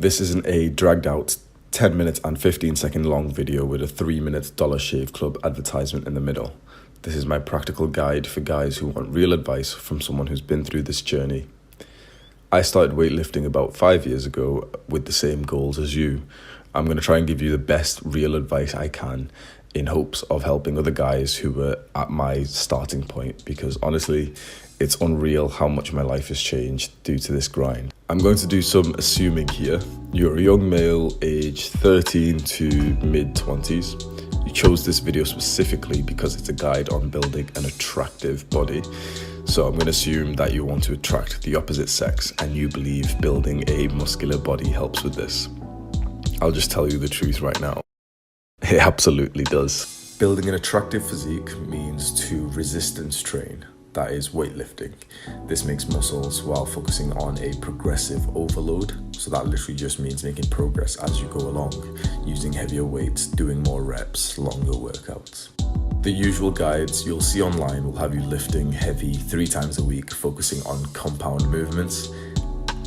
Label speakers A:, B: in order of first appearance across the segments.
A: This isn't a dragged out 10 minutes and 15-second long video with a 3-minute Dollar Shave Club advertisement in the middle. This is my practical guide for guys who want real advice from someone who's been through this journey. I started weightlifting about 5 years ago with the same goals as you. I'm going to try and give you the best real advice I can in hopes of helping other guys who were at my starting point, because honestly, it's unreal how much my life has changed due to this grind. I'm going to do some assuming here. You're a young male, age 13 to mid-20s. You chose this video specifically because it's a guide on building an attractive body. So I'm going to assume that you want to attract the opposite sex and you believe building a muscular body helps with this. I'll just tell you the truth right now. It absolutely does. Building an attractive physique means to resistance train. That is weightlifting. This makes muscles while focusing on a progressive overload. So that literally just means making progress as you go along, using heavier weights, doing more reps, longer workouts. The usual guides you'll see online will have you lifting heavy 3 times a week, focusing on compound movements.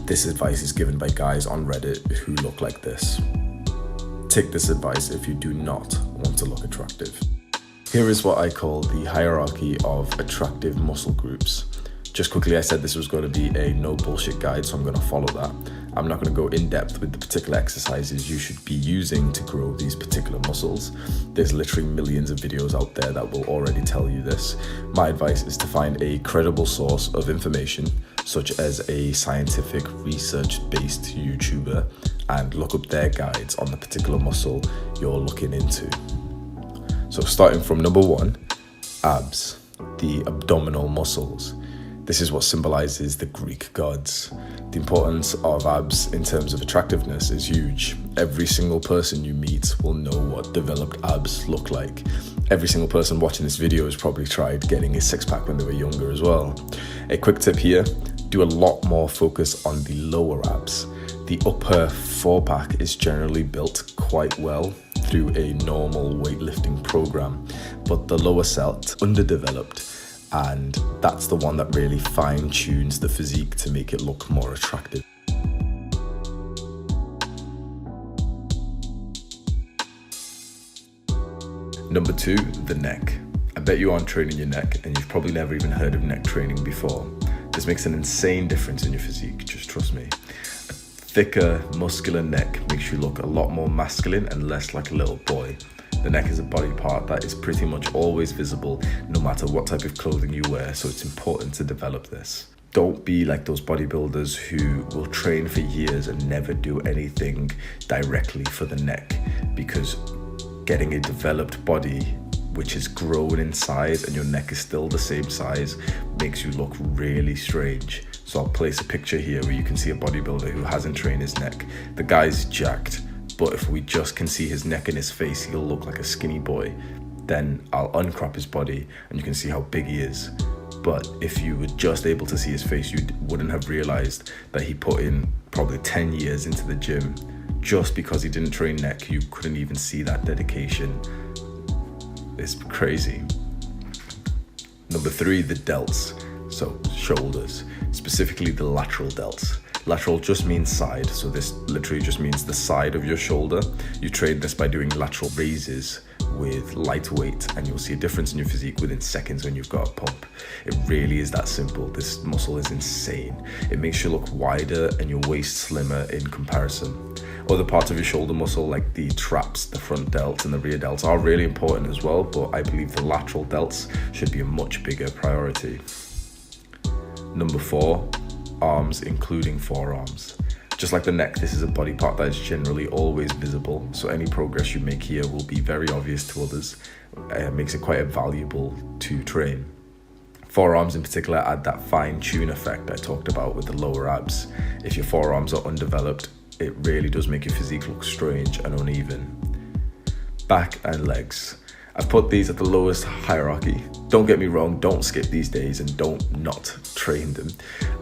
A: This advice is given by guys on Reddit who look like this. Take this advice if you do not want to look attractive. Here is what I call the hierarchy of attractive muscle groups. Just quickly, I said this was going to be a no bullshit guide, so I'm going to follow that. I'm not going to go in depth with the particular exercises you should be using to grow these particular muscles. There's literally millions of videos out there that will already tell you this. My advice is to find a credible source of information, such as a scientific research-based YouTuber, and look up their guides on the particular muscle you're looking into. So starting from number 1, abs, the abdominal muscles. This is what symbolizes the Greek gods. The importance of abs in terms of attractiveness is huge. Every single person you meet will know what developed abs look like. Every single person watching this video has probably tried getting a six-pack when they were younger as well. A quick tip here, do a lot more focus on the lower abs. The upper 4-pack is generally built quite well through a normal weightlifting program, but the lower set underdeveloped, and that's the one that really fine-tunes the physique to make it look more attractive. Number 2, the neck. I bet you aren't training your neck, and you've probably never even heard of neck training before. This makes an insane difference in your physique, just trust me. Thicker, muscular neck makes you look a lot more masculine and less like a little boy. The neck is a body part that is pretty much always visible no matter what type of clothing you wear, so it's important to develop this. Don't be like those bodybuilders who will train for years and never do anything directly for the neck, because getting a developed body which is grown in size and your neck is still the same size makes you look really strange. So I'll place a picture here where you can see a bodybuilder who hasn't trained his neck. The guy's jacked, but if we just can see his neck and his face, he'll look like a skinny boy. Then I'll uncrop his body and you can see how big he is. But if you were just able to see his face, you wouldn't have realized that he put in probably 10 years into the gym. Just because he didn't train neck, you couldn't even see that dedication. It's crazy. Number 3, the delts. So shoulders, specifically the lateral delts. Lateral just means side, so this literally just means the side of your shoulder. You train this by doing lateral raises with light weight, and you'll see a difference in your physique within seconds when you've got a pump. It really is that simple. This muscle is insane. It makes you look wider and your waist slimmer in comparison. Other parts of your shoulder muscle like the traps, the front delts and the rear delts are really important as well, but I believe the lateral delts should be a much bigger priority. Number 4, arms, including forearms. Just like the neck, this is a body part that is generally always visible, so any progress you make here will be very obvious to others. It makes it quite valuable to train. Forearms in particular add that fine-tune effect I talked about with the lower abs. If your forearms are undeveloped, it really does make your physique look strange and uneven. Back and legs. I've put these at the lowest hierarchy. Don't get me wrong, don't skip these days and don't not train them.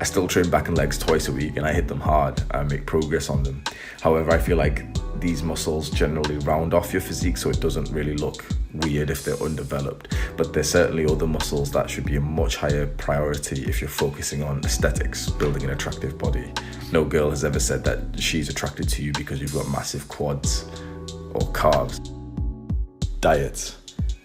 A: I still train back and legs twice a week and I hit them hard and make progress on them. However, I feel like these muscles generally round off your physique, so it doesn't really look weird if they're undeveloped. But there's certainly other muscles that should be a much higher priority if you're focusing on aesthetics, building an attractive body. No girl has ever said that she's attracted to you because you've got massive quads or calves. Diet.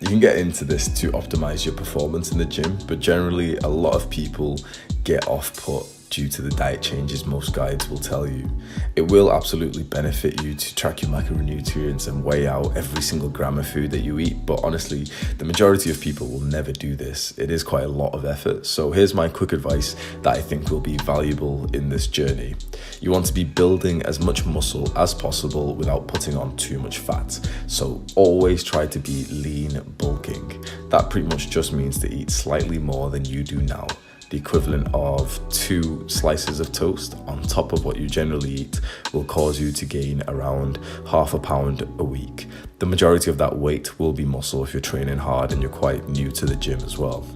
A: You can get into this to optimize your performance in the gym, but generally a lot of people get off put due to the diet changes most guides will tell you. It will absolutely benefit you to track your macronutrients and weigh out every single gram of food that you eat, but honestly, the majority of people will never do this. It is quite a lot of effort. So here's my quick advice that I think will be valuable in this journey. You want to be building as much muscle as possible without putting on too much fat. So always try to be lean bulking. That pretty much just means to eat slightly more than you do now. The equivalent of 2 slices of toast on top of what you generally eat will cause you to gain around half a pound a week. The majority of that weight will be muscle if you're training hard and you're quite new to the gym as well.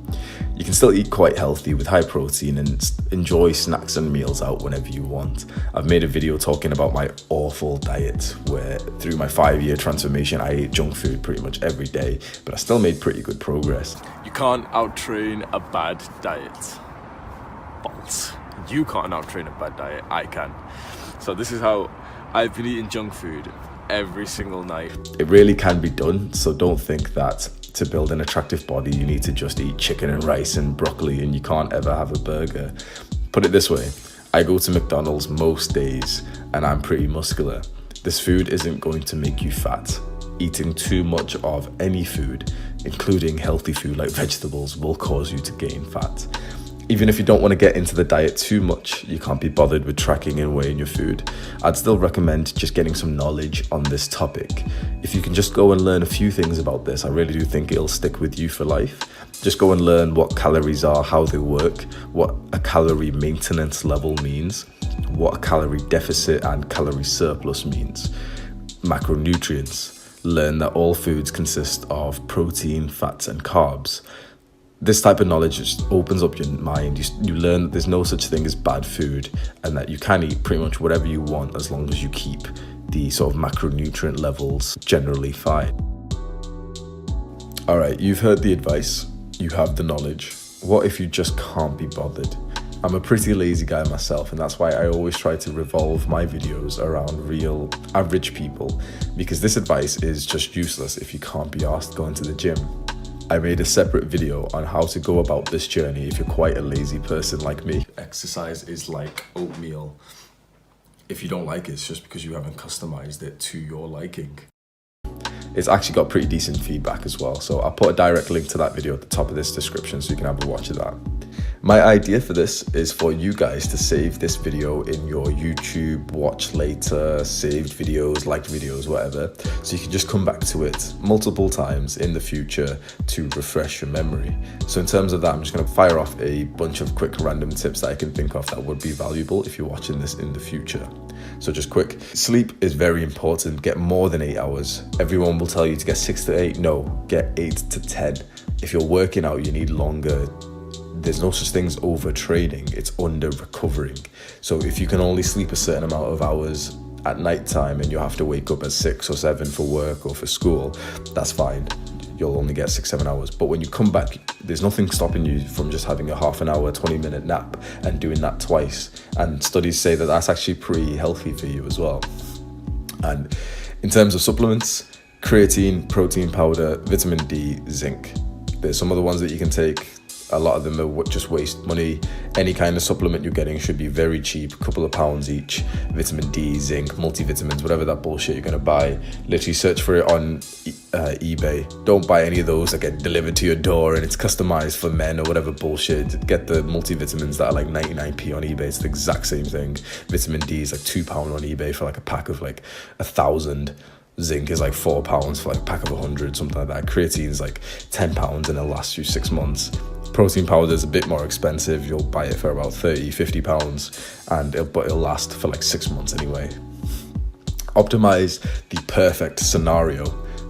A: You can still eat quite healthy with high protein and enjoy snacks and meals out whenever you want. I've made a video talking about my awful diet where through my 5-year transformation I ate junk food pretty much every day, but I still made pretty good progress.
B: You can't out-train a bad diet. False. You can't out-train a bad diet. I can. So this is how I've been eating junk food every single night.
A: It really can be done, so don't think that to build an attractive body you need to just eat chicken and rice and broccoli and you can't ever have a burger. Put it this way, I go to McDonald's most days and I'm pretty muscular. This food isn't going to make you fat. Eating too much of any food, including healthy food like vegetables, will cause you to gain fat. Even if you don't want to get into the diet too much, you can't be bothered with tracking and weighing your food, I'd still recommend just getting some knowledge on this topic. If you can just go and learn a few things about this, I really do think it'll stick with you for life. Just go and learn what calories are, how they work, what a calorie maintenance level means, what a calorie deficit and calorie surplus means, macronutrients. Learn that all foods consist of protein, fats and carbs. This type of knowledge just opens up your mind. You learn that there's no such thing as bad food and that you can eat pretty much whatever you want as long as you keep the sort of macronutrient levels generally fine. All right, you've heard the advice, you have the knowledge. What if you just can't be bothered? I'm a pretty lazy guy myself, and that's why I always try to revolve my videos around real average people, because this advice is just useless if you can't be asked going to the gym. I made a separate video on how to go about this journey if you're quite a lazy person like me. Exercise is like oatmeal. If you don't like it, it's just because you haven't customized it to your liking. It's actually got pretty decent feedback as well, so I'll put a direct link to that video at the top of this description so you can have a watch of that. My idea for this is for you guys to save this video in your YouTube watch later, saved videos, liked videos, whatever, so you can just come back to it multiple times in the future to refresh your memory. So in terms of that, I'm just going to fire off a bunch of quick random tips that I can think of that would be valuable if you're watching this in the future. So just quick, sleep is very important. Get more than 8 hours. Everyone will tell you to get 6 to 8. No, get 8 to 10. If you're working out, you need longer. There's no such thing as overtraining, it's under recovering. So if you can only sleep a certain amount of hours at night time and you have to wake up at 6 or 7 for work or for school, that's fine. You'll only get 6-7 hours. But when you come back, there's nothing stopping you from just having a half an hour, 20-minute nap and doing that twice. And studies say that that's actually pretty healthy for you as well. And in terms of supplements, creatine, protein powder, vitamin D, zinc. There's some other ones that you can take. A lot of them are just waste money. Any kind of supplement you're getting should be very cheap, a couple of pounds each. Vitamin D, zinc, multivitamins, whatever that bullshit you're gonna buy. Literally search for it on eBay. Don't buy any of those that get delivered to your door and it's customized for men or whatever bullshit. Get the multivitamins that are like 99p on eBay. It's the exact same thing. Vitamin D is like £2 on eBay for like a pack of like 1,000. Zinc is like £4 for like a pack of 100, something like that. Creatine is like £10 and it'll last you 6 months. Protein powder is a bit more expensive. You'll buy it for about £30-50 and it'll last for like 6 months anyway. Optimize the perfect scenario.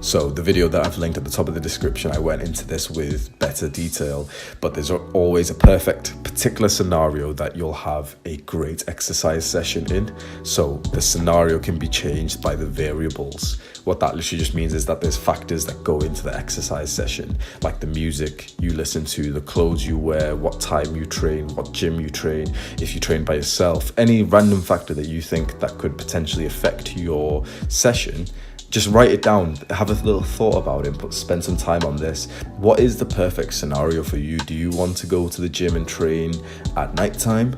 A: So the video that I've linked at the top of the description, I went into this with better detail, but there's always a perfect particular scenario that you'll have a great exercise session in. So the scenario can be changed by the variables. What that literally just means is that there's factors that go into the exercise session, like the music you listen to, the clothes you wear, what time you train, what gym you train, if you train by yourself, any random factor that you think that could potentially affect your session. Just write it down, have a little thought about it, but spend some time on this. What is the perfect scenario for you? Do you want to go to the gym and train at nighttime?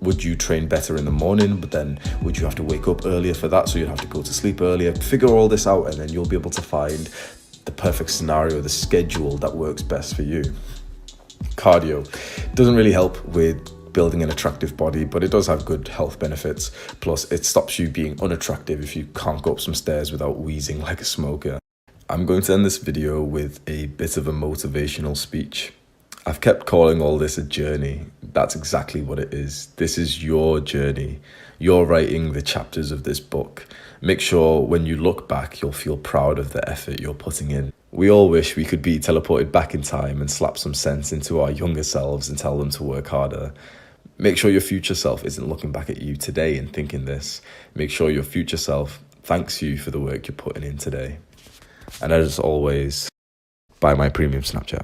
A: Would you train better in the morning, but then would you have to wake up earlier for that, so you'd have to go to sleep earlier? Figure all this out, and then you'll be able to find the perfect scenario, the schedule that works best for you. Cardio doesn't really help with building an attractive body, but it does have good health benefits. Plus, it stops you being unattractive if you can't go up some stairs without wheezing like a smoker. I'm going to end this video with a bit of a motivational speech. I've kept calling all this a journey. That's exactly what it is. This is your journey. You're writing the chapters of this book. Make sure when you look back, you'll feel proud of the effort you're putting in. We all wish we could be teleported back in time and slap some sense into our younger selves and tell them to work harder. Make sure your future self isn't looking back at you today and thinking this. Make sure your future self thanks you for the work you're putting in today. And as always, buy my premium Snapchat.